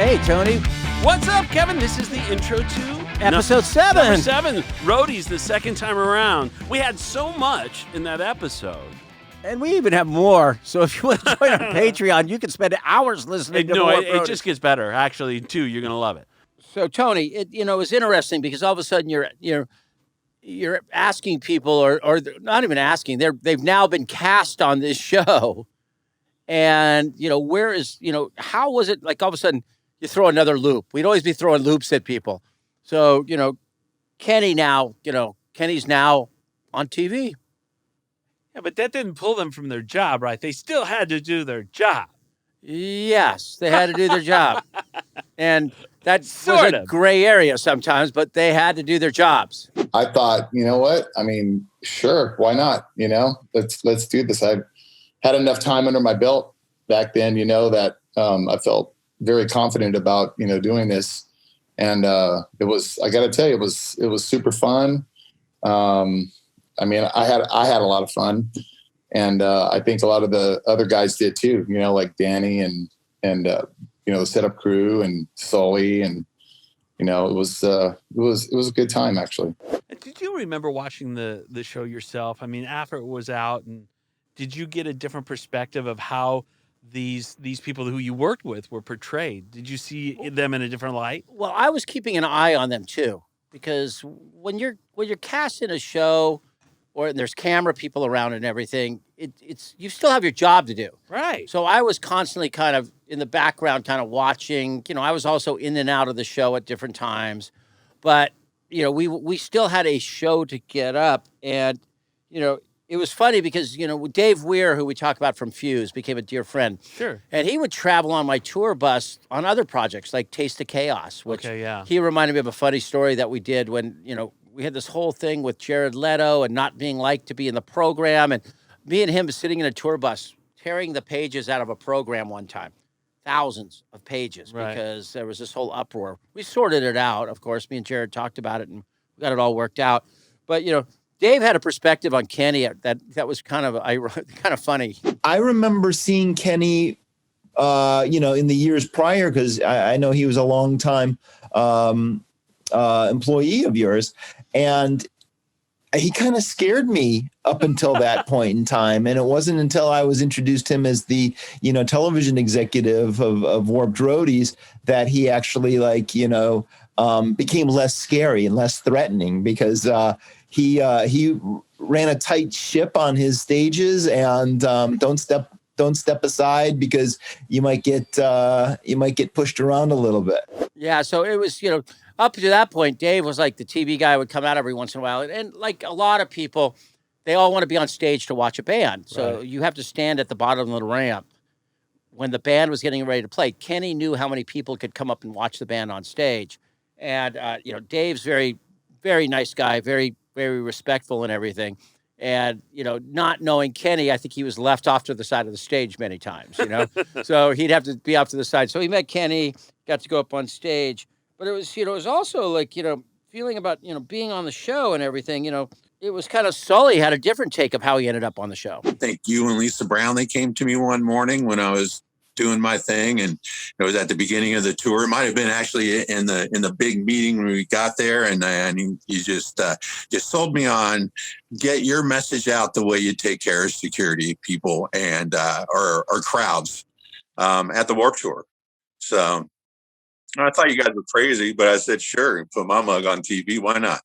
Hey, Tony. What's up, Kevin? This is the intro to Episode 7. Number 7, Roadies, the second time around. We had so much in that episode. And we even have more. So if you want to join our Patreon, you can spend hours listening to more it just gets better. Actually, too, you're going to love it. So, Tony, it was interesting because all of a sudden you're asking people, or not even asking, they've now been cast on this show. And, how was it, like, all of a sudden you throw another loop? We'd always be throwing loops at people. So, Kenny's now on TV. Yeah, but that didn't pull them from their job, right? They still had to do their job. Yes, they had to do their job. And that was a gray area sometimes, but they had to do their jobs. I thought, you know what? I mean, sure, why not? Let's do this. I've had enough time under my belt back then, that I felt very confident about, doing this. And it was, I got to tell you, it was super fun. I mean, I had a lot of fun, and I think a lot of the other guys did too, like Danny and the setup crew and Sully, and it was a good time, actually. Did you remember watching the show yourself? I mean, after it was out, and did you get a different perspective of how these people who you worked with were portrayed? Did you see them in a different light? Well, I was keeping an eye on them too, because when you're cast in a show, or there's camera people around and everything, it's you still have your job to do. Right. So I was constantly kind of in the background, kind of watching. I was also in and out of the show at different times. But, we still had a show to get up. And, it was funny because, Dave Weier, who we talk about from Fuse, became a dear friend. Sure. And he would travel on my tour bus on other projects like Taste of Chaos, which he reminded me of a funny story that we did when, we had this whole thing with Jared Leto and not being liked to be in the program. And me and him sitting in a tour bus, tearing the pages out of a program one time. Thousands of pages, because there was this whole uproar. We sorted it out, of course. Me and Jared talked about it, and we got it all worked out. But, Dave had a perspective on Kenny that was kind of funny. I remember seeing Kenny, in the years prior, because I know he was a long time employee of yours, and he kind of scared me up until that point in time. And it wasn't until I was introduced to him as the, television executive of Warped Roadies that he actually became less scary and less threatening, because he ran a tight ship on his stages, and don't step aside because you might get pushed around a little bit. Yeah. So it was, up to that point, Dave was like the TV guy, would come out every once in a while. And like a lot of people, they all want to be on stage to watch a band. So you have to stand at the bottom of the ramp when the band was getting ready to play. Kenny knew how many people could come up and watch the band on stage. And, Dave's very, very nice guy, very, very respectful and everything. And, not knowing Kenny, I think he was left off to the side of the stage many times, So he'd have to be off to the side. So he met Kenny, got to go up on stage. But it was, it was also like, feeling about, being on the show and everything, it was kind of Sully had a different take of how he ended up on the show. I think you and Lisa Brown, they came to me one morning when I was doing my thing, and it was at the beginning of the tour. It might have been actually in the big meeting when we got there, and you just sold me on get your message out the way you take care of security people and or crowds at the Warped Tour. So I thought you guys were crazy, but I said, sure, put my mug on TV. Why not?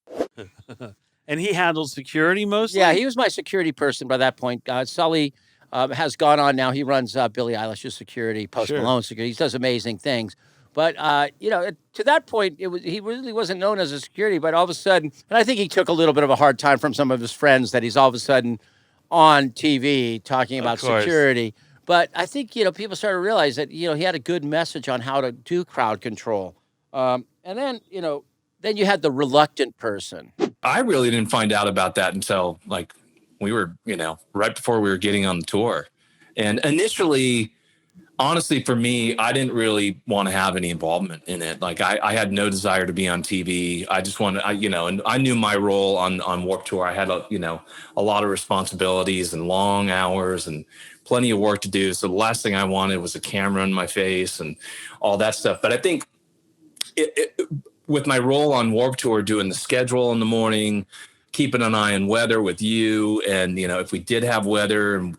And he handled security mostly? Yeah, he was my security person by that point. Sully has gone on now. He runs Billie Eilish's security, Post Malone security. He does amazing things. But, to that point, he really wasn't known as a security. But all of a sudden, and I think he took a little bit of a hard time from some of his friends that he's all of a sudden on TV talking about security. But I think, people started to realize that, he had a good message on how to do crowd control. And then, then you had the reluctant person. I really didn't find out about that until we were, right before we were getting on the tour. And initially honestly, for me, I didn't really want to have any involvement in it. Like I had no desire to be on TV. I just wanted, and I knew my role on Warped Tour. I had, a lot of responsibilities and long hours and plenty of work to do. So the last thing I wanted was a camera in my face and all that stuff. But I think with my role on Warped Tour, doing the schedule in the morning, keeping an eye on weather with you, and if we did have weather and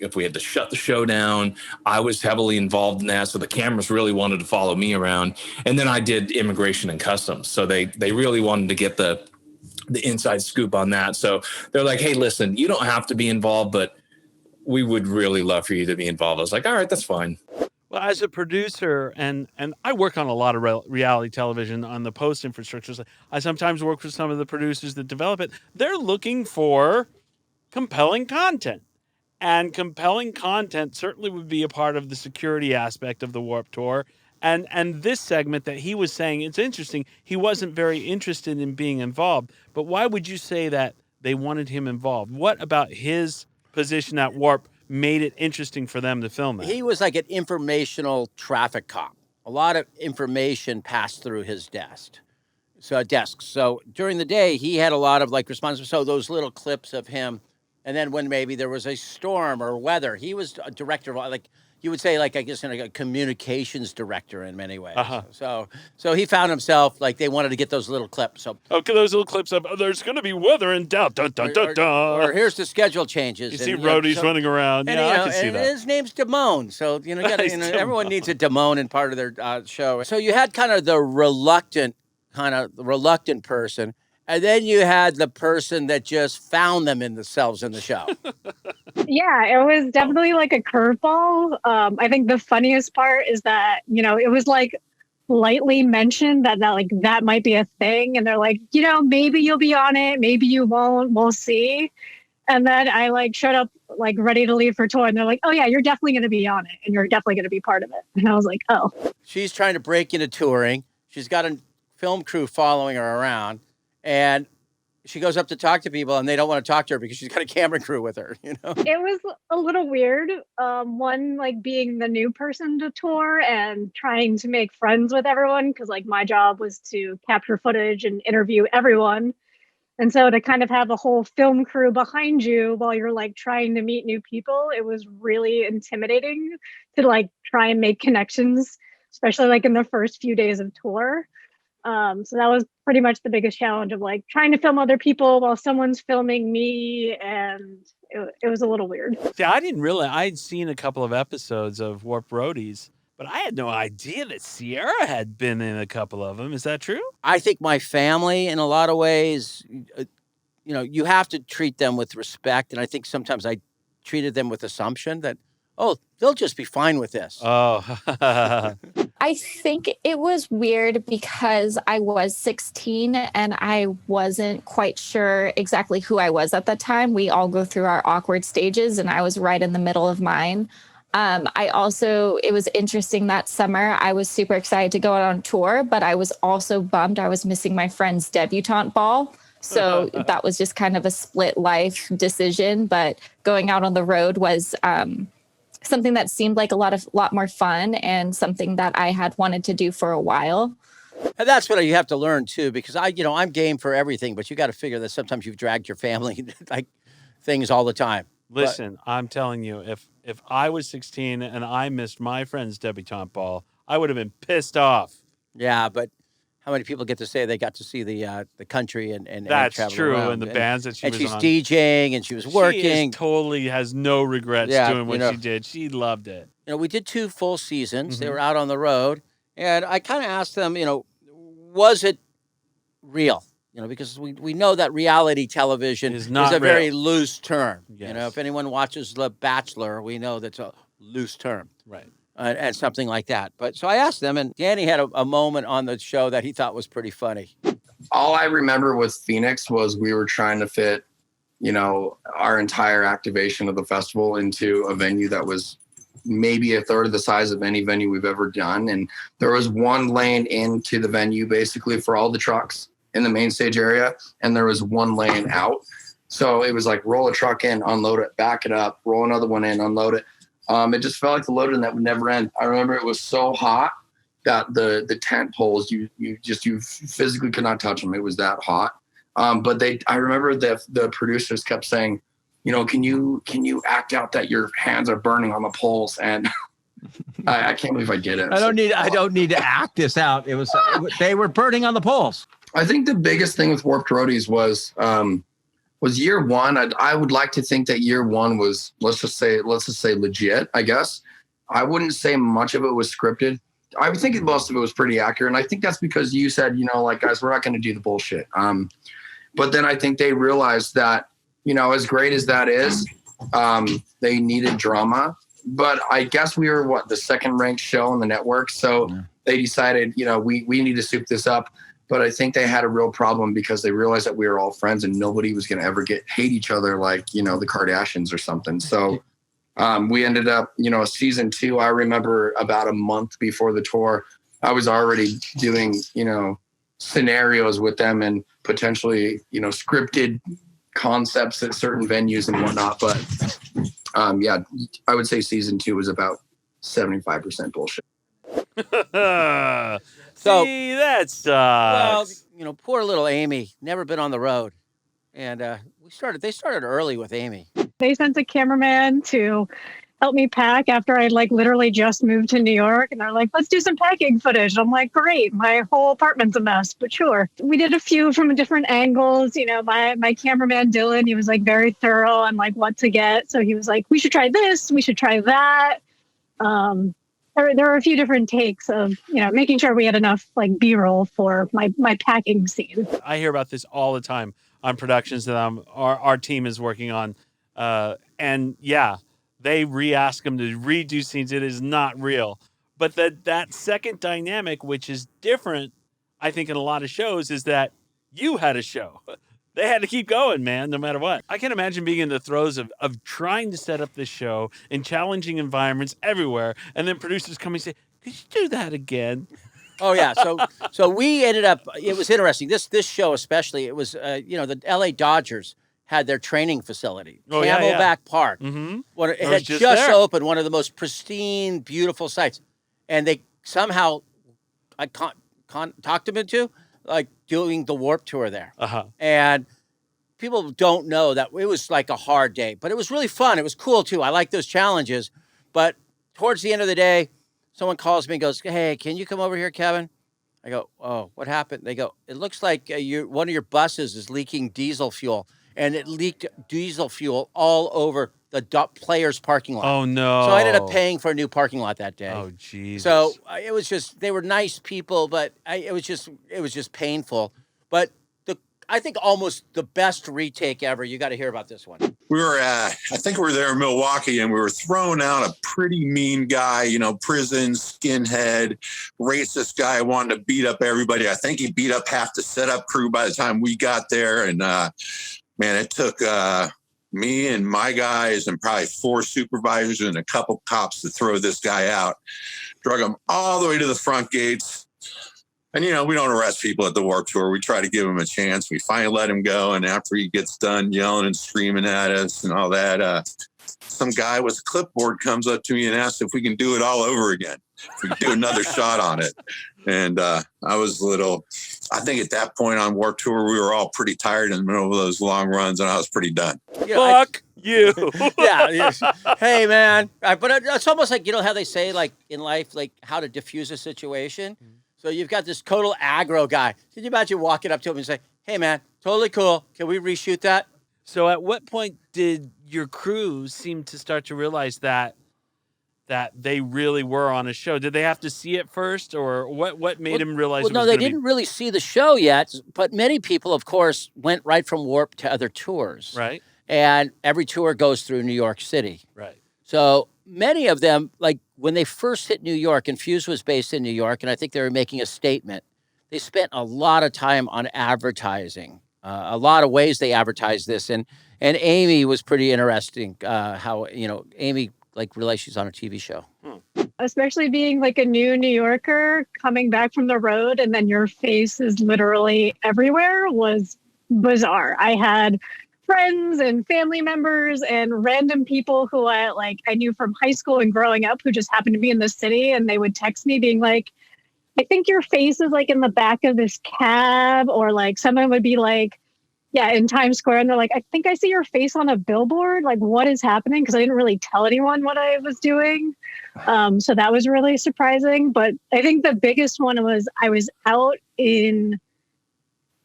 if we had to shut the show down, I was heavily involved in that. So the cameras really wanted to follow me around, and then I did immigration and customs. So they really wanted to get the inside scoop on that. So they're like, "Hey, listen, you don't have to be involved, but we would really love for you to be involved." I was like, "All right, that's fine." Well, as a producer, and I work on a lot of reality television on the post infrastructure. So I sometimes work with some of the producers that develop it. They're looking for compelling content. And compelling content certainly would be a part of the security aspect of the Warped Tour. And this segment that he was saying, it's interesting, he wasn't very interested in being involved. But why would you say that they wanted him involved? What about his position at Warp made it interesting for them to film that? He was like an informational traffic cop. A lot of information passed through his desk. So during the day, he had a lot of responsibility. So those little clips of him, and then when maybe there was a storm or weather, he was a director of you would say I guess a communications director in many ways. So he found himself they wanted to get those little clips. So okay, those little clips of there's going to be weather in doubt. Dun, dun, dun, dun. Or here's the schedule changes. You see roadies running around. And, I can see that. His name's Damon. So everyone needs a Damon in part of their show. So you had kind of the reluctant person. And then you had the person that just found themselves in the show. Yeah, it was definitely a curveball. I think the funniest part is that, it was lightly mentioned that might be a thing. And they're like, maybe you'll be on it. Maybe you won't. We'll see. And then I showed up ready to leave for tour. And they're like, oh, yeah, you're definitely going to be on it. And you're definitely going to be part of it. And I was like, oh. She's trying to break into touring. She's got a film crew following her around. And she goes up to talk to people, and they don't want to talk to her because she's got a camera crew with her, It was a little weird. One, being the new person to tour and trying to make friends with everyone, because my job was to capture footage and interview everyone. And so to kind of have a whole film crew behind you while you're trying to meet new people, it was really intimidating to try and make connections, especially in the first few days of tour. So that was pretty much the biggest challenge of trying to film other people while someone's filming me. And it was a little weird. See, I didn't realize I'd seen a couple of episodes of Warped Roadies, but I had no idea that Sierra had been in a couple of them. Is that true? I think my family, in a lot of ways, you have to treat them with respect. And I think sometimes I treated them with assumption that, oh, they'll just be fine with this. Oh, I think it was weird because I was 16 and I wasn't quite sure exactly who I was at the time. We all go through our awkward stages and I was right in the middle of mine. It was interesting that summer. I was super excited to go out on tour, but I was also bummed I was missing my friend's debutante ball. So that was just kind of a split life decision. But going out on the road was something that seemed like a lot more fun and something that I had wanted to do for a while. And that's what you have to learn too, because I'm game for everything, but you got to figure that sometimes you've dragged your family things all the time. Listen, I'm telling you, if I was 16 and I missed my friend's debutante ball, I would have been pissed off. Yeah, but how many people get to say they got to see the country and that's travel true, around? and the bands that she was she's on. DJing and she was working. She totally has no regrets doing what she did. She loved it. We did 2 full seasons. Mm-hmm. They were out on the road, and I kind of asked them, was it real? Because we know that reality television is a very loose term. Yes. If anyone watches The Bachelor, we know that's a loose term. Right. And something like that. But so I asked them, and Danny had a moment on the show that he thought was pretty funny. All I remember with Phoenix was we were trying to fit, our entire activation of the festival into a venue that was maybe a third of the size of any venue we've ever done. And there was one lane into the venue basically for all the trucks in the main stage area. And there was one lane out. So it was roll a truck in, unload it, back it up, roll another one in, unload it. It just felt like the loading that would never end. I remember it was so hot that the tent poles, you physically could not touch them. It was that hot. But I remember the producers kept saying, you know, can you act out that your hands are burning on the poles? And I can't believe I did it. I don't need to act this out. They were burning on the poles. I think the biggest thing with Warped Roadies was year one. I would like to think that year one was, let's just say legit, I guess. I wouldn't say much of it was scripted. I would think most of it was pretty accurate. And I think that's because you said, you know, like, guys, we're not going to do the bullshit. But then I think they realized that, you know, as great as that is, they needed drama. But I guess we were, the second ranked show on the network. So they decided, you know, we need to soup this up. But I think they had a real problem because they realized that we were all friends and nobody was going to ever hate each other like, you know, the Kardashians or something. So we ended up, you know, season 2. I remember about a month before the tour, I was already doing, you know, scenarios with them and potentially, you know, scripted concepts at certain venues and whatnot. But yeah, I would say season 2 was about 75% bullshit. So See, that sucks. well, you know, poor little Amy, never been on the road, and they started early with Amy. They sent a cameraman to help me pack after I like literally just moved to New York, and they're like, let's do some packing footage. I'm like, great, my whole apartment's a mess, but sure. We did a few from different angles. You know, my cameraman Dylan, he was like very thorough on like what to get. So he was like, we should try this, we should try that. There were a few different takes of, you know, making sure we had enough like B-roll for my packing scene. I hear about this all the time on productions that our team is working on. And yeah, they re-ask them to redo scenes. It is not real. But that second dynamic, which is different, I think, in a lot of shows, is that you had a show. They had to keep going, man, no matter what. I can imagine being in the throes of trying to set up this show in challenging environments everywhere, and then producers come and say, could you do that again? Oh yeah, so we ended up. It was interesting. This show especially. It was you know, the L.A. Dodgers had their training facility, Camelback Park. Mm-hmm. It had just opened, one of the most pristine, beautiful sites, and they somehow I talked them into like doing the Warped Tour there. And people don't know that it was like a hard day, but it was really fun. It was cool too. I like those challenges. But towards the end of the day, someone calls me and goes, hey, can you come over here, Kevin? I go, oh, what happened? They go, it looks like one of your buses is leaking diesel fuel. And it leaked diesel fuel all over the players' parking lot. Oh, no. So I ended up paying for a new parking lot that day. Oh, Jesus. So it was just, they were nice people, but it was just painful. But I think almost the best retake ever. You got to hear about this one. We were I think we were there in Milwaukee, and we were throwing out a pretty mean guy, you know, prison, skinhead, racist guy, wanted to beat up everybody. I think he beat up half the setup crew by the time we got there. And man, it took me and my guys and probably 4 supervisors and a couple cops to throw this guy out. Drug him all the way to the front gates. And, you know, we don't arrest people at the Warped Tour. We try to give him a chance. We finally let him go. And after he gets done yelling and screaming at us and all that, some guy with a clipboard comes up to me and asks if we can do it all over again. If we can do another shot on it. And I was I think at that point on Warped Tour, we were all pretty tired in the middle of those long runs, and I was pretty done. Fuck you. Yeah. Hey, man. But it's almost like, you know how they say, like, in life, like, how to diffuse a situation? So you've got this total aggro guy. Can you imagine walking up to him and say, hey, man, totally cool. Can we reshoot that? So at what point did your crew seem to start to realize that they really were on a show? Did they have to see it first, or what made him realize? Well, no, they didn't really see the show yet. But many people, of course, went right from Warp to other tours. Right. And every tour goes through New York City. Right. So many of them, like when they first hit New York, and Fuse was based in New York, and I think they were making a statement, they spent a lot of time on advertising, a lot of ways they advertised this. And Amy was pretty interesting, how, you know, Amy, like, realized she's on a TV show. Especially being like a new New Yorker coming back from the road and then your face is literally everywhere was bizarre. I had friends and family members and random people who I knew from high school and growing up who just happened to be in the city, and they would text me being like, I think your face is like in the back of this cab, or like someone would be like, yeah, in Times Square, and they're like, I think I see your face on a billboard. Like, what is happening? Because I didn't really tell anyone what I was doing. So that was really surprising. But I think the biggest one was I was out in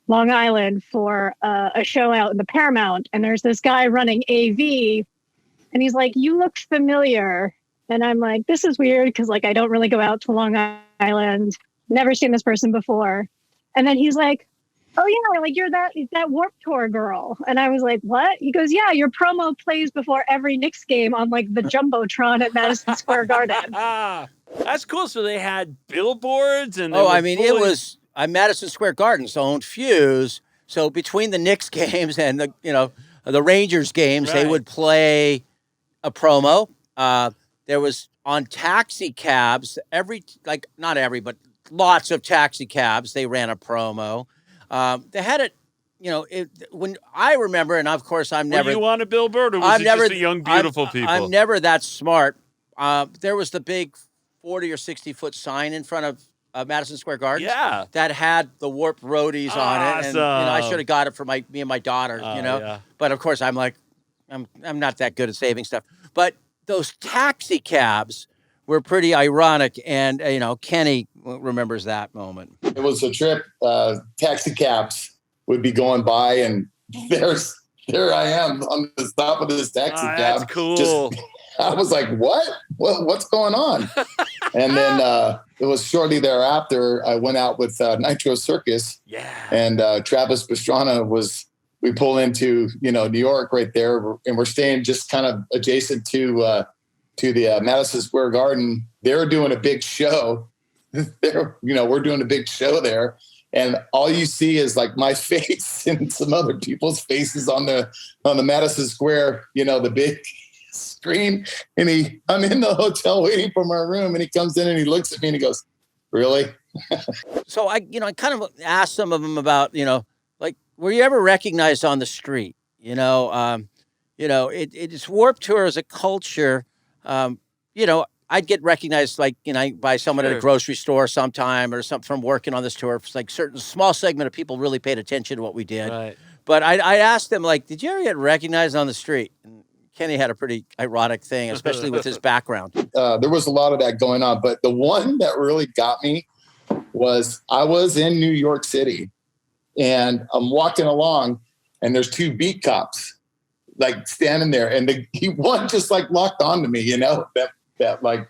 Long Island for a show out in the Paramount, and there's this guy running AV, and he's like, you look familiar. And I'm like, this is weird because like I don't really go out to Long Island, never seen this person before. And then he's like, oh yeah, like you're that Warped Tour girl. And I was like, what? He goes, yeah, your promo plays before every Knicks game on like the Jumbotron at Madison Square Garden. That's cool. So they had billboards and it was Madison Square Garden's owned Fuse. So between the Knicks games and the Rangers games, they would play a promo. There was on taxi cabs, not every, but lots of taxi cabs, they ran a promo. They had it, when I remember, and of course I'm never. Were you on a billboard, or was it just the young, beautiful people? I'm never that smart. There was the big 40 or 60 foot sign in front of Madison Square Garden. Yeah. That had the Warped Roadies on it. And I should have got it for me and my daughter, Yeah. But of course I'm like, I'm not that good at saving stuff. But those taxi cabs were pretty ironic. And, Kenny remembers that moment. It was a trip. Taxi cabs would be going by, and there I am on the top of this taxi cab. That's cool. I was like, what's going on? And then it was shortly thereafter, I went out with Nitro Circus. Yeah. And Travis Pastrana we pull into, New York right there, and we're staying just kind of adjacent to the Madison Square Garden. They're doing a big show. We're doing a big show there. And all you see is like my face and some other people's faces on the Madison Square, the big screen. And I'm in the hotel waiting for my room, and he comes in and he looks at me and he goes, "Really?" So I kind of asked some of them about, like, were you ever recognized on the street? It's Warped Tour as a culture. I'd get recognized, like, by someone at a grocery store sometime or something from working on this tour. It's like certain small segment of people really paid attention to what we did. Right. But I asked them, like, did you ever get recognized on the street? And Kenny had a pretty ironic thing, especially with his background. There was a lot of that going on. But the one that really got me was I was in New York City, and I'm walking along, and there's two beat cops, like, standing there. And one just, like, locked onto me, that like,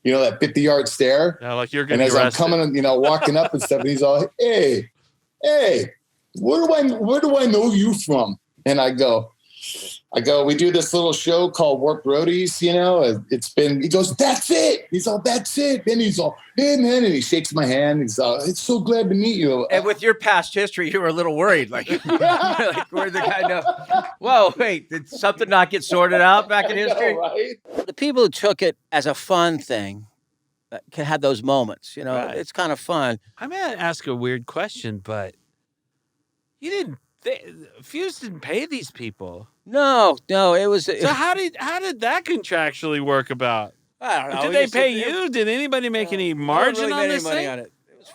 that 50-yard stare. Yeah, like you're going to be arrested. And as I'm coming, walking up and stuff, and he's all, hey, where do I know you from? And I go, we do this little show called Warped Roadies, he goes, that's it. He's all, that's it. Then he's all, hey, man. And he shakes my hand. He's all, it's so glad to meet you. And with your past history, you were a little worried. Like, like where'd the guy know? Whoa, wait, did something not get sorted out back in history? Right? The people who took it as a fun thing had those moments, Right. It's kind of fun. I'm going to ask a weird question, but Fuse didn't pay these people. No, it was. So how did that contractually work about? I don't know. Did they pay you? Did anybody make any margin really on made this any money thing? on it. It was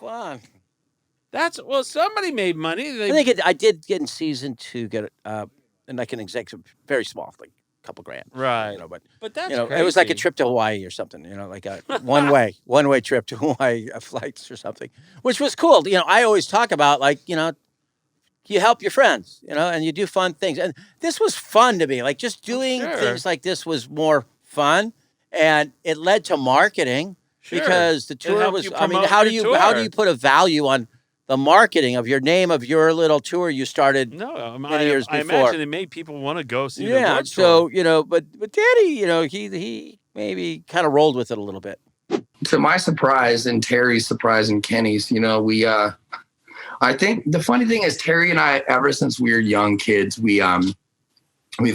fun. Somebody made money. I think I did get in season 2, get and like an executive, very small, like a couple grand. Right. But that's it was like a trip to Hawaii or something, like a one way trip to Hawaii flights or something, which was cool. I always talk about, like, you help your friends, and you do fun things. And this was fun to me. Like, just doing things like this was more fun. And it led to marketing because the tour was, how do you put a value on the marketing of your name, of your little tour you started many years before? I imagine it made people want to go see the Warped Tour. So, but Danny, he maybe kind of rolled with it a little bit. To my surprise and Terry's surprise and Kenny's, I think the funny thing is Terry and I, ever since we were young kids, we've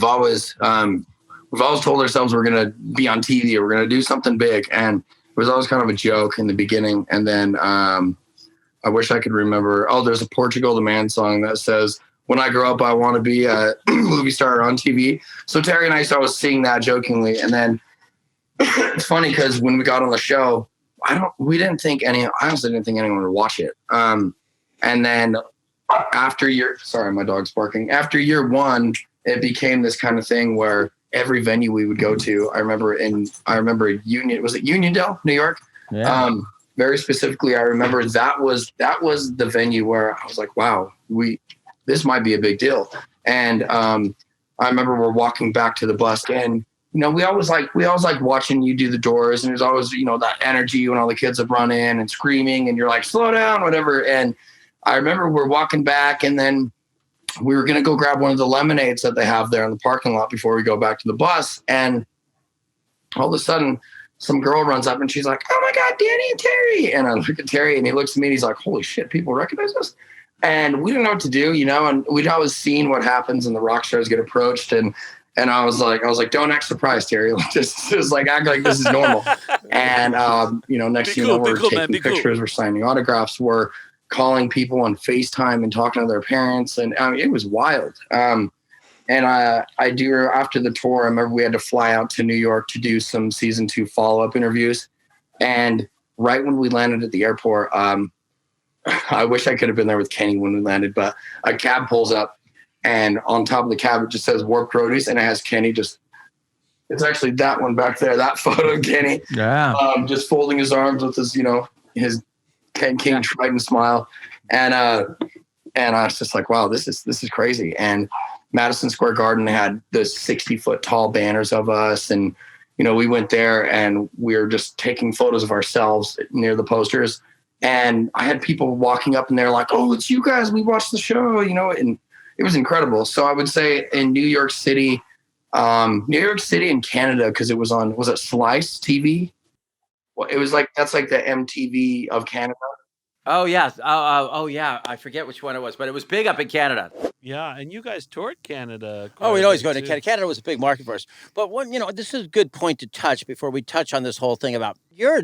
always told ourselves we're going to be on TV or we're going to do something big. And it was always kind of a joke in the beginning. And then I wish I could remember. Oh, there's a Portugal the Man song that says, when I grow up, I want to be a movie star on TV. So Terry and I started seeing that jokingly. And then it's funny because when we got on the show, I honestly didn't think anyone would watch it. And then sorry, my dog's barking. After year one, it became this kind of thing where every venue we would go to, I remember Uniondale, New York? Yeah. Very specifically, I remember that was the venue where I was like, wow, this might be a big deal. And I remember we're walking back to the bus, and we always like watching you do the doors, and there's always that energy when all the kids have run in and screaming, and you're like, slow down, whatever. And I remember we're walking back, and then we were gonna go grab one of the lemonades that they have there in the parking lot before we go back to the bus, and all of a sudden, some girl runs up and she's like, oh my God, Danny and Terry. And I look at Terry and he looks at me and he's like, holy shit, people recognize us? And we didn't know what to do, and we'd always seen what happens when the rock stars get approached. And I was like, don't act surprised, Terry. Just act like this is normal. And, next thing you know, we're taking pictures, we're signing autographs, we're calling people on FaceTime and talking to their parents. And it was wild. And I do, after the tour, I remember we had to fly out to New York to do some season 2 follow-up interviews. And right when we landed at the airport, I wish I could have been there with Kenny when we landed, but a cab pulls up, and on top of the cab, it just says Warped Roadies, and it has Kenny it's actually that one back there, that photo of Kenny. Yeah. Just folding his arms with his, his King Trident smile. And I was just like, wow, this is crazy. And Madison Square Garden had the 60-foot tall banners of us. And, we went there and we were just taking photos of ourselves near the posters. And I had people walking up and they're like, oh, it's you guys. We watched the show, and it was incredible. So I would say in New York City and Canada, because it was it Slice TV? Well, it was that's like the MTV of Canada. Oh, yeah. Oh, yeah. I forget which one it was, but it was big up in Canada. Yeah, and you guys toured Canada. Oh, we'd always go to Canada. Canada was a big market for us. But this is a good point to touch before we touch on this whole thing about you're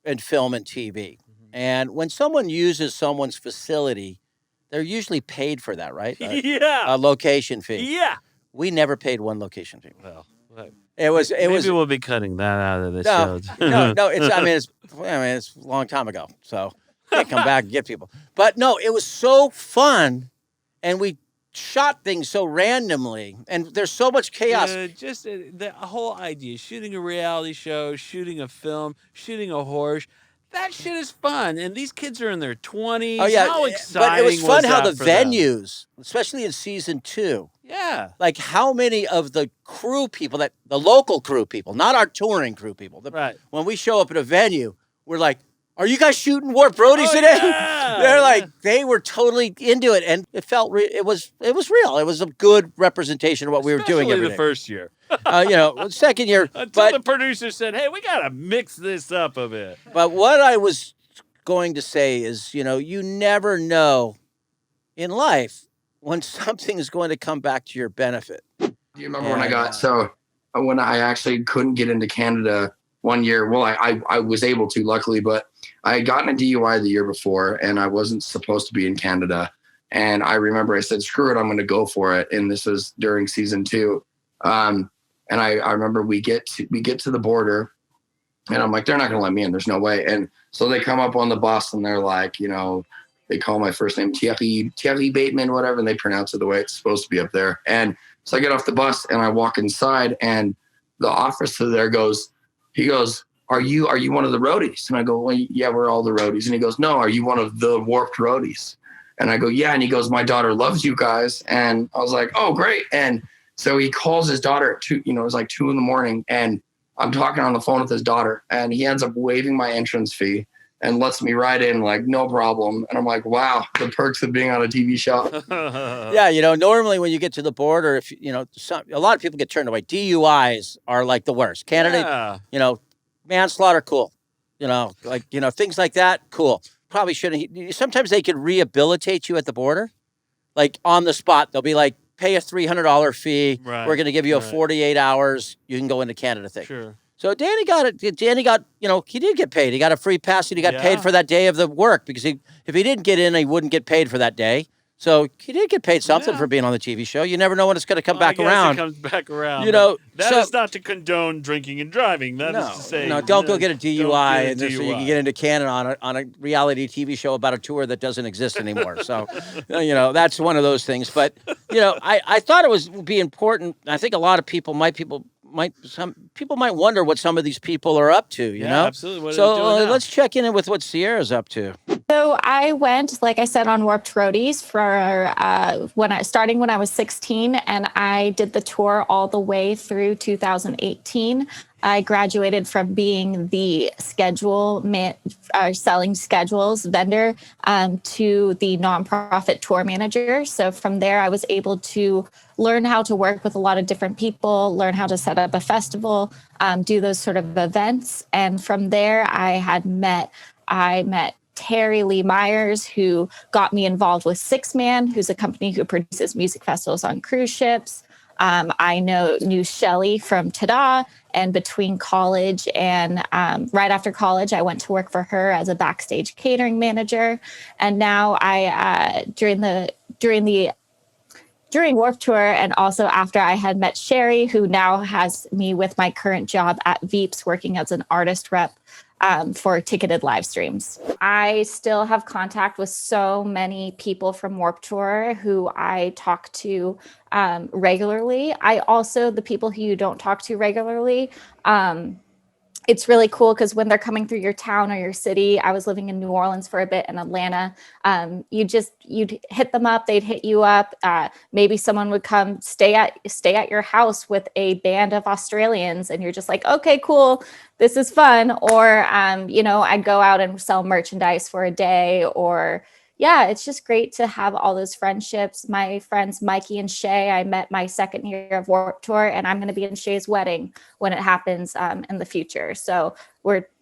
in film and TV. And when someone uses someone's facility, they're usually paid for that, right? Yeah. A location fee. Yeah. We never paid one location fee. Well, maybe we'll be cutting that out of the show. No. It's a long time ago, so can't come back and get people. But no, it was so fun, and we shot things so randomly, and there's so much chaos. Just the whole idea: shooting a reality show, shooting a film, shooting a horse. That shit is fun, and these kids are in their 20s. Oh yeah, how exciting! But it was fun how the venues, especially in season 2. Yeah, like how many of the crew people the local crew people, not our touring crew people. Right. When we show up at a venue, we're like, "Are you guys shooting Warped Roadies today?" Yeah, They're like, they were totally into it, and it felt it was real. It was a good representation of what we were doing every day. The first year. Second year. Until the producer said, hey, we got to mix this up a bit. But what I was going to say is, you never know in life when something is going to come back to your benefit. Do you remember when I actually couldn't get into Canada one year? Well, I was able to, luckily, but I had gotten a DUI the year before, and I wasn't supposed to be in Canada. And I remember I said, screw it, I'm going to go for it. And this was during season 2. And I remember we get to the border, and I'm like, they're not going to let me in. There's no way. And so they come up on the bus, and they're like, they call my first name Thierry Bateman, whatever, and they pronounce it the way it's supposed to be up there. And so I get off the bus, and I walk inside, and the officer there he goes, are you one of the roadies? And I go, well, yeah, we're all the roadies. And he goes, no, are you one of the Warped Roadies? And I go, yeah. And he goes, my daughter loves you guys. And I was like, oh, great. And so he calls his daughter at 2, it was like 2 a.m, and I'm talking on the phone with his daughter, and he ends up waiving my entrance fee and lets me ride in, like, no problem. And I'm like, wow, the perks of being on a TV show. Yeah, normally when you get to the border, if a lot of people get turned away. DUIs are like the worst. Canada, manslaughter, cool. Things like that, cool. Probably shouldn't. Sometimes they could rehabilitate you at the border, like on the spot. They'll be like, pay a $300 fee. Right, we're going to give you a 48 hours. You can go into Canada thing. Sure. So Danny got it. Danny got, he did get paid. He got a free pass, and he got paid for that day of the work, because if he didn't get in, he wouldn't get paid for that day. So he did get paid something Yeah. for being on the TV show. You never know when it's going to come Well, I back guess around. It comes back around. You know, that so- is not to condone drinking and driving. That is to say, no, don't go get a don't DUI, get a and so you DUI. can get into canon on a reality TV show about a tour that doesn't exist anymore. So, that's one of those things. But I thought it would be important. I think a lot of people might wonder what some of these people are up to. You Yeah, know, absolutely. What are so they doing now? let's check in with what Sierra's up to. So I went, like I said, on Warped Roadies for starting when I was 16, and I did the tour all the way through 2018. I graduated from being the selling schedules vendor to the nonprofit tour manager. So from there, I was able to learn how to work with a lot of different people, learn how to set up a festival, do those sort of events. And from there, I met Terry Lee Myers, who got me involved with Six Man, who's a company who produces music festivals on cruise ships. I knew Shelly from Tada, and between college and right after college, I went to work for her as a backstage catering manager. And now during Warped Tour, and also after, I had met Sherry, who now has me with my current job at Veeps, working as an artist rep for ticketed live streams. I still have contact with so many people from Warped Tour who I talk to regularly. The people who you don't talk to regularly, it's really cool because when they're coming through your town or your city, I was living in New Orleans for a bit and Atlanta, you'd hit them up, they'd hit you up. Maybe someone would come stay at your house with a band of Australians, and you're just like, okay, cool, this is fun. Or, I'd go out and sell merchandise for a day, or yeah, it's just great to have all those friendships. My friends Mikey and Shay, I met my second year of Warped Tour, and I'm going to be in Shay's wedding when it happens in the future. So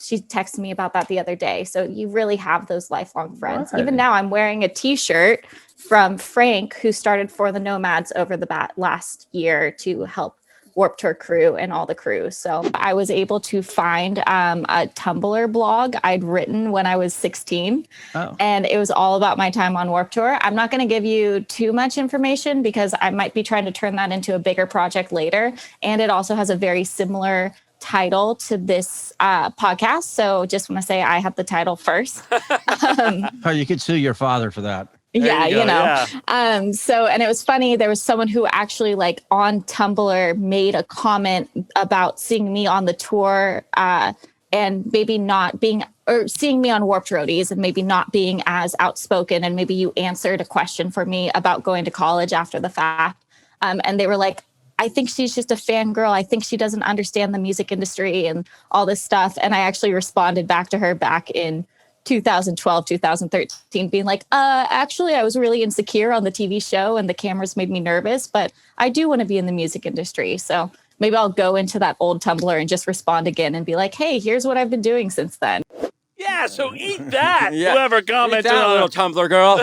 she texted me about that the other day. So you really have those lifelong friends. Right. Even now, I'm wearing a T-shirt from Frank, who started for the Nomads over the last year to help Warped Tour crew and all the crew. So I was able to find a Tumblr blog I'd written when I was 16. Oh. And it was all about my time on Warped Tour. I'm not going to give you too much information because I might be trying to turn that into a bigger project later. And it also has a very similar title to this podcast. So just want to say I have the title first. Oh, you could sue your father for that. Yeah, you go, yeah. And it was funny. There was someone who actually on Tumblr made a comment about seeing me on the tour and maybe not being, or seeing me on Warped Roadies and maybe not being as outspoken. And maybe you answered a question for me about going to college after the fact. And they were like, I think she's just a fangirl. I think she doesn't understand the music industry and all this stuff. And I actually responded back to her back in 2012, 2013, being like, actually, I was really insecure on the TV show and the cameras made me nervous, but I do want to be in the music industry. So maybe I'll go into that old Tumblr and just respond again and be like, hey, here's what I've been doing since then. Yeah, so eat that. Yeah. Whoever commented Eat that, on little Tumblr girl.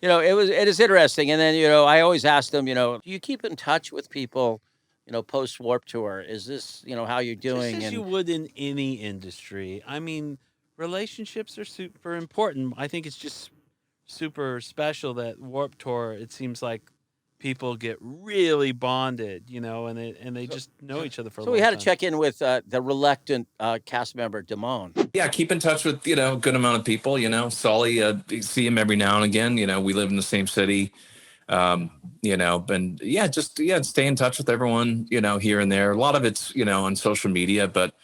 It is interesting. And then, I always ask them, do you keep in touch with people, post Warped Tour? Is this, how you're doing? Just as you would in any industry. I mean, relationships are super important. I think it's just super special that Warped Tour, it seems like people get really bonded, and they just know each other for a long time. So we had to check in with the reluctant cast member, Damon. Yeah, keep in touch with, a good amount of people, Sully, see him every now and again, we live in the same city, and stay in touch with everyone, here and there. A lot of it's, on social media, but,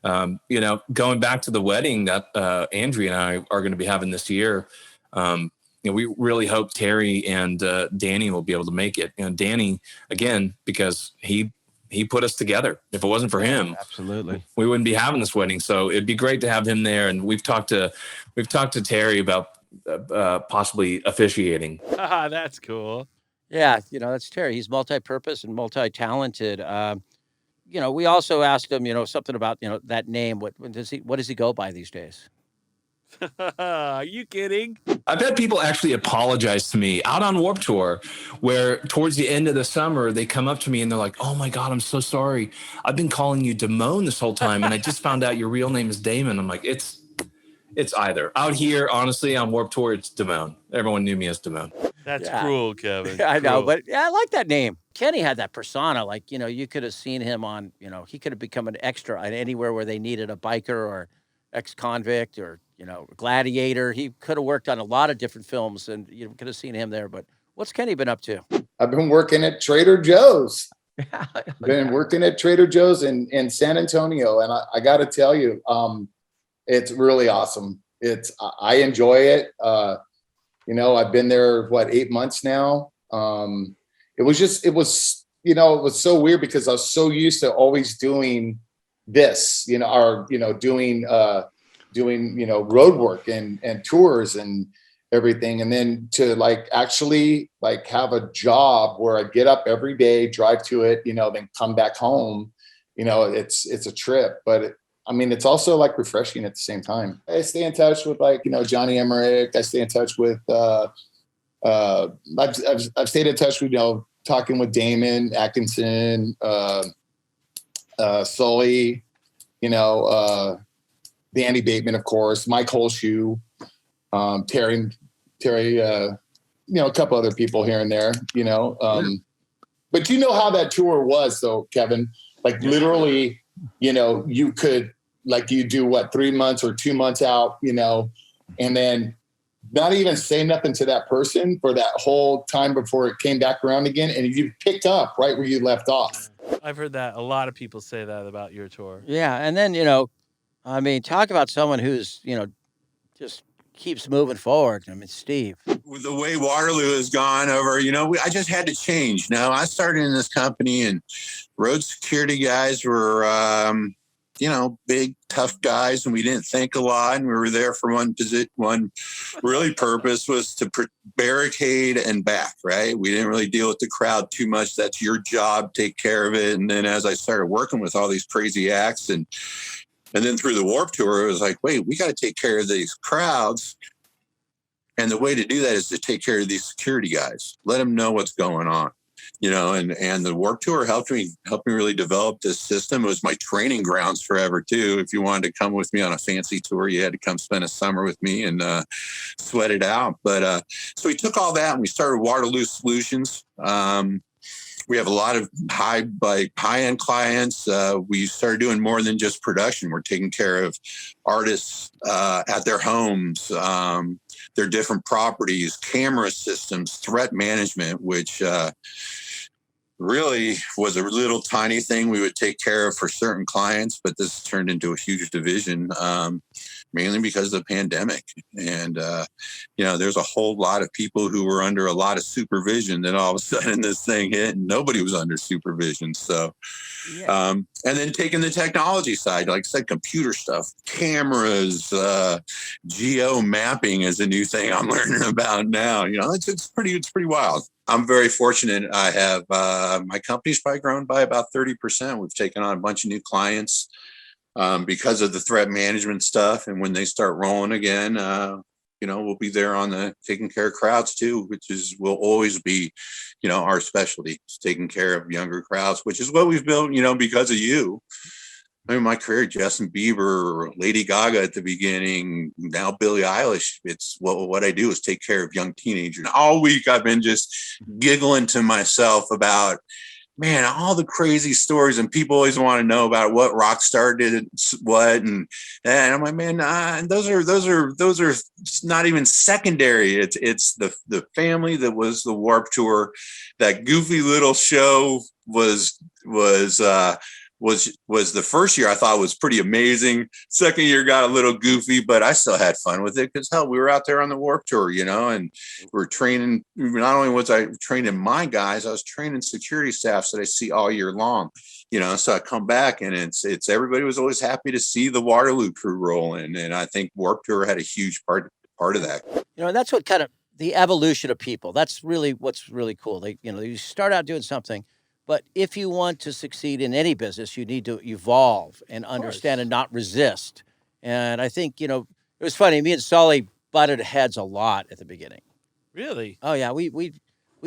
going back to the wedding that Andrea and I are going to be having this year, we really hope Terry and Danny will be able to make it. Danny, again, because he put us together. If it wasn't for him, Absolutely, we wouldn't be having this wedding. So it'd be great to have him there. And we've talked to Terry about possibly officiating. That's cool. Yeah, that's Terry. He's multi-purpose and multi-talented. We also asked him, something about, that name. What does he go by these days? Are you kidding? I've had people actually apologize to me out on Warped Tour, where towards the end of the summer, they come up to me and they're like, oh my God, I'm so sorry. I've been calling you Damon this whole time. And I just found out your real name is Damon. I'm like, it's It's either. Out here, honestly, on Warped Tour, it's Damon. Everyone knew me as Damon. That's Yeah. cruel, Kevin. I know, Cruel. but yeah, I like that name. Kenny had that persona. Like, you could have seen him on, he could have become an extra at anywhere where they needed a biker or ex-convict or, gladiator. He could have worked on a lot of different films and you could have seen him there. But what's Kenny been up to? I've been working at Trader Joe's. Been working at Trader Joe's in San Antonio. And I got to tell you, it's really awesome. I enjoy it. I've been there, 8 months now. It was so weird because I was so used to always doing this, doing road work and tours and everything. And then to actually have a job where I get up every day, drive to it, then come back home, it's a trip, but it's also refreshing at the same time. I stay in touch with Johnny Emmerich. I stay in touch with, I've stayed in touch with, talking with Damon, Atkinson, Sully, Danny Bateman, of course, Mike Holshoe, Terry, a couple other people here and there, but how that tour was though, Kevin, literally, you could, you do 3 months or 2 months out, and then not even say nothing to that person for that whole time before it came back around again. And you picked up right where you left off. I've heard that. A lot of people say that about your tour. Yeah. And then, talk about someone who's, just keeps moving forward. Steve. With the way Waterloo has gone over, I just had to change. Now, I started in this company and road security guys were, big, tough guys, and we didn't think a lot. And we were there for one really purpose was to barricade and back, right? We didn't really deal with the crowd too much. That's your job, take care of it. And then as I started working with all these crazy acts and then through the Warped Tour, it was like, wait, we got to take care of these crowds. And the way to do that is to take care of these security guys, let them know what's going on. And the Warped Tour helped me really develop this system. It was my training grounds forever too. If you wanted to come with me on a fancy tour, you had to come spend a summer with me and sweat it out. But so we took all that and we started Waterloo Solutions. We have a lot of high-end clients. We started doing more than just production. We're taking care of artists at their homes, their different properties, camera systems, threat management, which really was a little tiny thing we would take care of for certain clients, but this turned into a huge division, mainly because of the pandemic. And, there's a whole lot of people who were under a lot of supervision. Then all of a sudden this thing hit and nobody was under supervision. So, and then taking the technology side, like I said, computer stuff, cameras, geo mapping is a new thing I'm learning about now. It's pretty wild. I'm very fortunate. I have my company's probably grown by about 30%. We've taken on a bunch of new clients because of the threat management stuff. And when they start rolling again, we'll be there on the taking care of crowds too, which will always be, our specialty, is taking care of younger crowds, which is what we've built, because of you. My career, Justin Bieber, Lady Gaga at the beginning, now Billie Eilish. It's what I do is take care of young teenagers. And all week I've been just giggling to myself about, man, all the crazy stories, and people always want to know about what rock star did what, and I'm like, man, those are not even secondary. It's the family that was the Warped Tour. That goofy little show was the first year I thought was pretty amazing. Second year got a little goofy, but I still had fun with it because hell, we were out there on the Warped Tour, and we're training. Not only was I training my guys, I was training security staffs that I see all year long. So I come back and it's everybody was always happy to see the Waterloo crew roll in, and I think Warped Tour had a huge part of that. That's what kind of the evolution of people. That's really what's really cool. You start out doing something. But if you want to succeed in any business, you need to evolve and understand and not resist. And I think, it was funny. Me and Sully butted heads a lot at the beginning. Really? Oh, yeah. We'd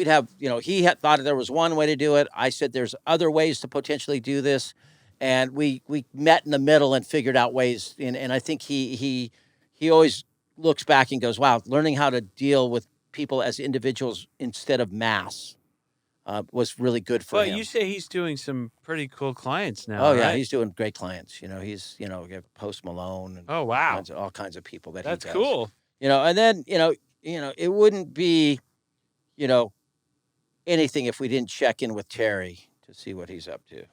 have, he had thought there was one way to do it. I said there's other ways to potentially do this. And we met in the middle and figured out ways. And I think he he always looks back and goes, wow, learning how to deal with people as individuals instead of mass was really good for him. But you say he's doing some pretty cool clients now, Oh yeah, right? he's doing great clients. He's we have Post Malone and Oh, wow. all kinds of people that That's he does. cool. And then it wouldn't be anything if we didn't check in with Terry to see what he's up to.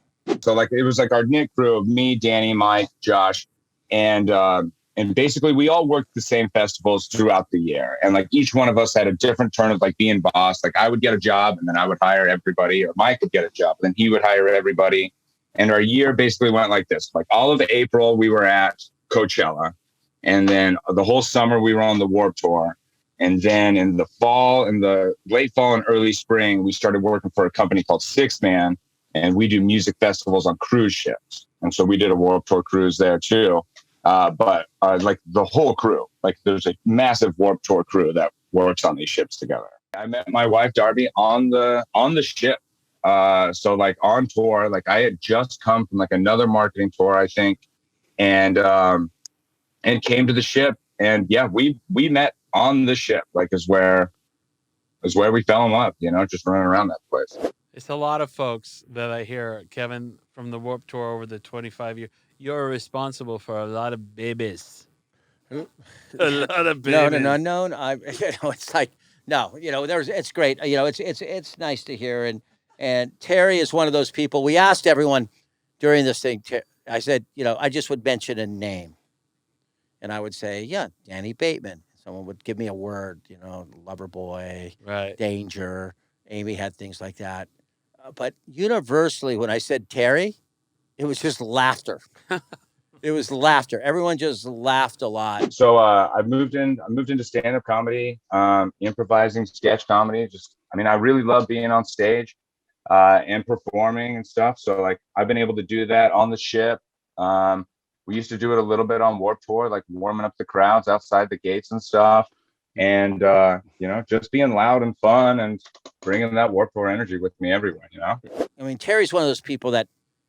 So like it was like our knit crew of me, Danny, Mike, Josh, and basically we all worked the same festivals throughout the year. And like each one of us had a different turn of like being boss. Like I would get a job and then I would hire everybody, or Mike would get a job, and then he would hire everybody. And our year basically went like this. Like all of April we were at Coachella, and then the whole summer we were on the Warped Tour. And then in the fall, in the late fall and early spring, we started working for a company called Six Man, and we do music festivals on cruise ships. And so we did a Warped Tour cruise there too. But like the whole crew, like there's a massive Warped Tour crew that works on these ships together. I met my wife Darby on the ship. So like on tour, like I had just come from like another marketing tour, I think, and came to the ship, and yeah, we met on the ship, like is where we fell in love, just running around that place. It's a lot of folks that I hear, Kevin, from the Warped Tour over the 25 years. You're responsible for a lot of babies. A lot of babies. No. It's like it's great. It's nice to hear, and Terry is one of those people. We asked everyone during this thing. I said, I just would mention a name, and I would say, yeah, Danny Bateman. Someone would give me a word, lover boy, right, danger. Amy had things like that. But universally, when I said Terry, it was just laughter. It was laughter. Everyone just laughed a lot. So I moved into stand-up comedy, improvising sketch comedy. I really love being on stage and performing and stuff. So like I've been able to do that on the ship. We used to do it a little bit on Warped Tour, like warming up the crowds outside the gates and stuff. And, just being loud and fun and bringing that Warped Tour energy with me everywhere, Terry's one of those people that,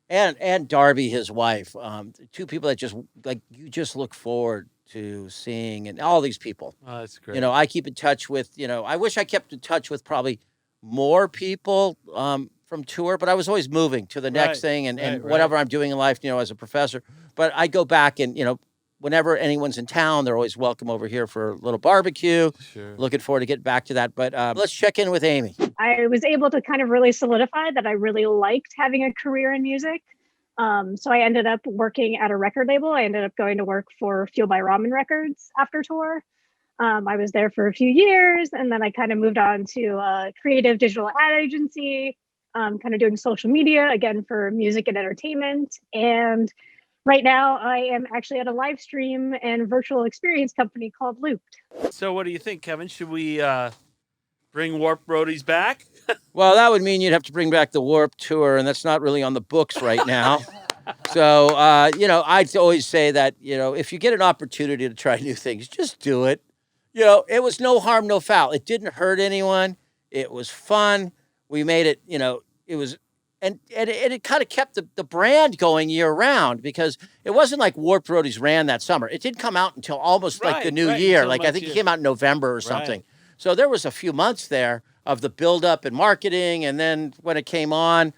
and Darby, his wife, two people that just like, you just look forward to seeing, and all these people. Oh, that's great. I keep in touch with, I wish I kept in touch with probably more people from tour, but I was always moving to the next thing and whatever I'm doing in life, as a professor. But I go back and, whenever anyone's in town, they're always welcome over here for a little barbecue. Sure. Looking forward to getting back to that. But let's check in with Amy. I was able to kind of really solidify that I really liked having a career in music. So I ended up working at a record label. I ended up going to work for Fuel by Ramen Records after tour. I was there for a few years, and then I kind of moved on to a creative digital ad agency, kind of doing social media, again, for music and entertainment. And right now, I am actually at a live stream and virtual experience company called Looped. So what do you think, Kevin? Should we bring Warped Roadies back? Well, that would mean you'd have to bring back the Warped Tour, and that's not really on the books right now. So, I'd always say that, if you get an opportunity to try new things, just do it. It was no harm, no foul. It didn't hurt anyone. It was fun. We made it, it was, and it kind of kept the brand going year round, because it wasn't like Warped Roadies ran that summer. It didn't come out until almost like the new year. Like I think it came out in November or something. Right. So there was a few months there of the buildup and marketing. And then when it came on,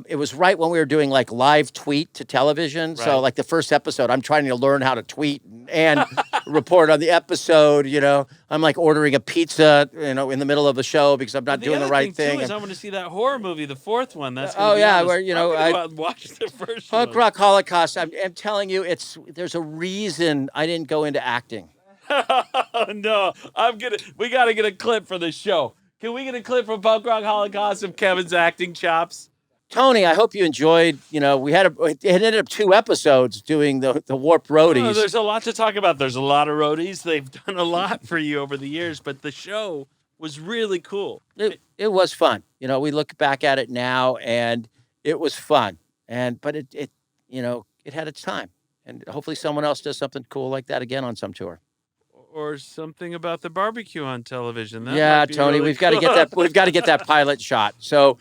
it was right when we were doing like live tweet to television. Right. So like the first episode, I'm trying to learn how to tweet and report on the episode. I'm like ordering a pizza, in the middle of the show because I'm not doing the right thing. I want to see that horror movie, the fourth one. That's where I watched the first Punk Rock Holocaust. I'm telling you, there's a reason I didn't go into acting. No, we got to get a clip for the show. Can we get a clip from Punk Rock Holocaust of Kevin's acting chops? Tony, I hope you enjoyed. It ended up 2 episodes doing the Warped Roadies. There's a lot to talk about. There's a lot of roadies. They've done a lot for you over the years, but the show was really cool. It was fun. We look back at it now, and it was fun. But it had its time, and hopefully someone else does something cool like that again on some tour. Or something about the barbecue on television. That Tony, really we've got to get that. We've got to get that pilot shot. So.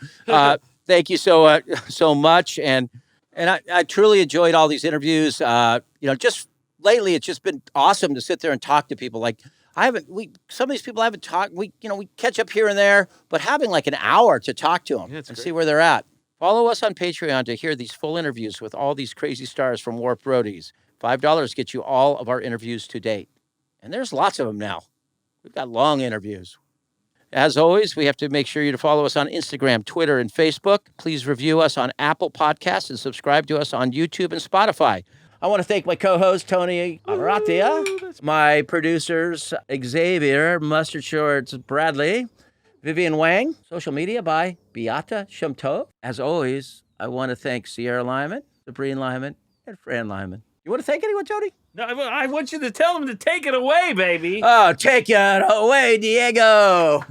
Thank you so much, and I truly enjoyed all these interviews. Just lately it's just been awesome to sit there and talk to people. Like some of these people I haven't talked. We catch up here and there, but having like an hour to talk to them and see where they're at. Follow us on Patreon to hear these full interviews with all these crazy stars from Warped Roadies. $5 gets you all of our interviews to date. And there's lots of them now. We've got long interviews. As always, we have to make sure you to follow us on Instagram, Twitter, and Facebook. Please review us on Apple Podcasts and subscribe to us on YouTube and Spotify. I want to thank my co-host, Tony Amaratia, my producers, Xavier, Mustard Shorts, Bradley, Vivian Wang, social media by Beata Shumtov. As always, I want to thank Sierra Lyman, Sabrina Lyman, and Fran Lyman. You want to thank anyone, Tony? No, I want you to tell them to take it away, baby. Oh, take it away, Diego.